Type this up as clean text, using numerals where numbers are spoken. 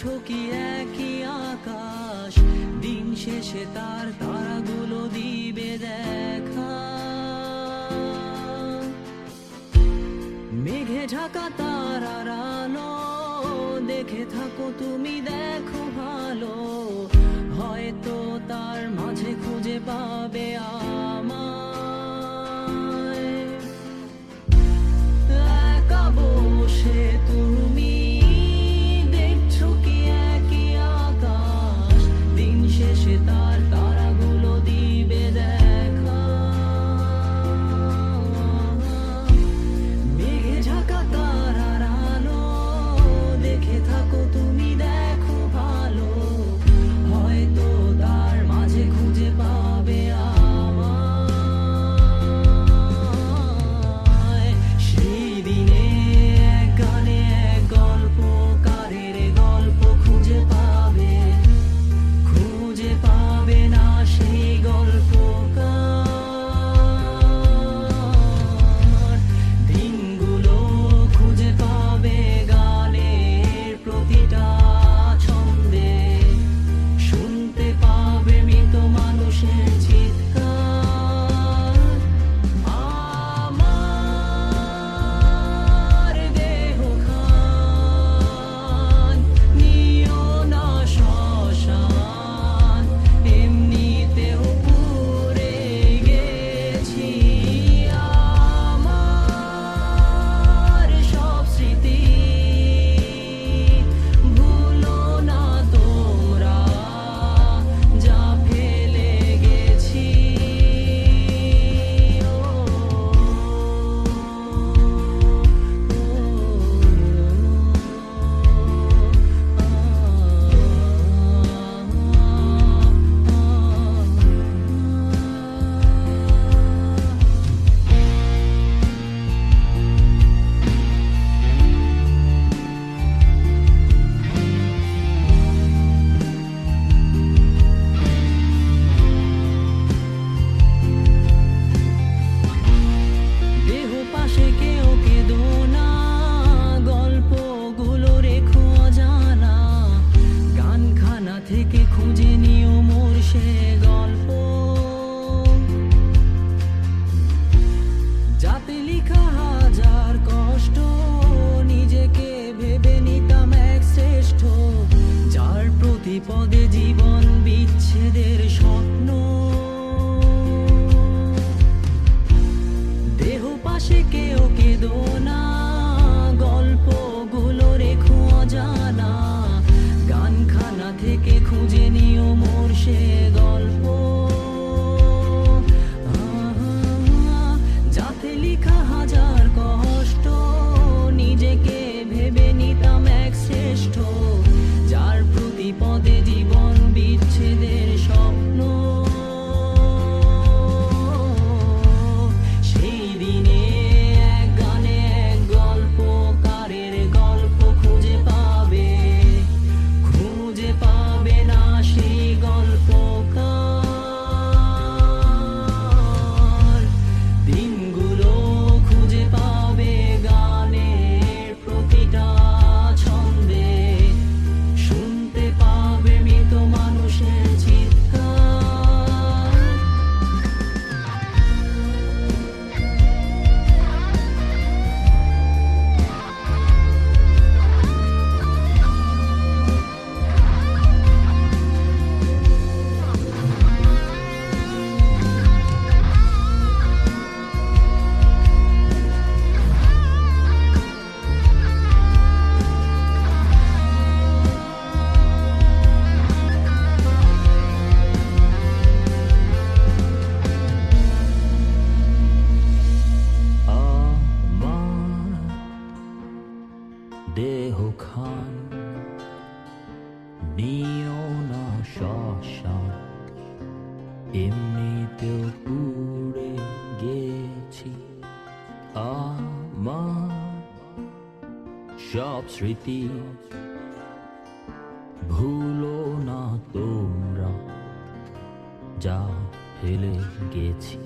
দেখছো কি একই আকাশ, দিন শেষে তার তারাগুলো দিবে দেখা। মেঘে ঢাকা তারার আলো দেখে থাকো তুমি, দেখো ভালো, হয়তো তার মাঝে খুঁজে পাবে আমায়। একা বসে তুমি দেখছো কি একই আকাশ, দিন শেষে তার তারাগুলো দিবে দেখা। মেঘে ঢাকা তারার আলো দেখে থাকো তুমি, দেখো ভালো, হয়তো তার মাঝে খুঁজে পাবে আমায়। সেই দিনে এক গানে এক গল্পকারের গল্প খুঁজে পাবে, খুঁজে পাবে না সেই গল্পকার। দিনগুলো খুঁজে পাবে গানের প্রতিটা ছন্দে, শুনতে পাবে মৃত মানুষের চিৎকার। আমার দেহ খান নিও না শ্মশান, এমনিতেও পুড়ে গেছি। আমার সব স্মৃতি ভুলো না তোমরা, যা ফেলে গেছি। দেহ পাশে কেউ কেঁদো না, গল্পগুলো রেখো অজানা, গানখানা থেকে খুঁজে নিও মোর সে গল্প, যাতে লিখা হাজার কষ্ট, নিজেকে ভেবে নিতাম এক শ্রেষ্ঠ, যার প্রতি পদে জীবন বিচ্ছেদের স্বপ্ন। দেহ পাশে কেউ কেঁদো না, গল্পগুলো রেখো অজানা, গানখানা থেকে খুঁজে নিও মোর সে গল্প, যাতে লিখা হাজার কষ্ট, নিজেকে ভেবে নিতাম এক শ্রেষ্ঠ, যার প্রতি পদে জীবন বিচ্ছেদের স্বপ্ন। সেই দিনে এক গানে এক গল্পকারের গল্প খুঁজে পাবে, খুঁজে পাবে না সেই গল্পকার। দিনগুলো খুঁজে পাবে গানের প্রতিটা ছন্দে, শুনতে পাবে মৃত মানুষের চিৎকার। দেহ খান নিও না শ্মশান, এমনিতেও পুড়ে গেছি। আমার সব স্মৃতি ভুলো না তোমরা, যা ফেলে গেছি।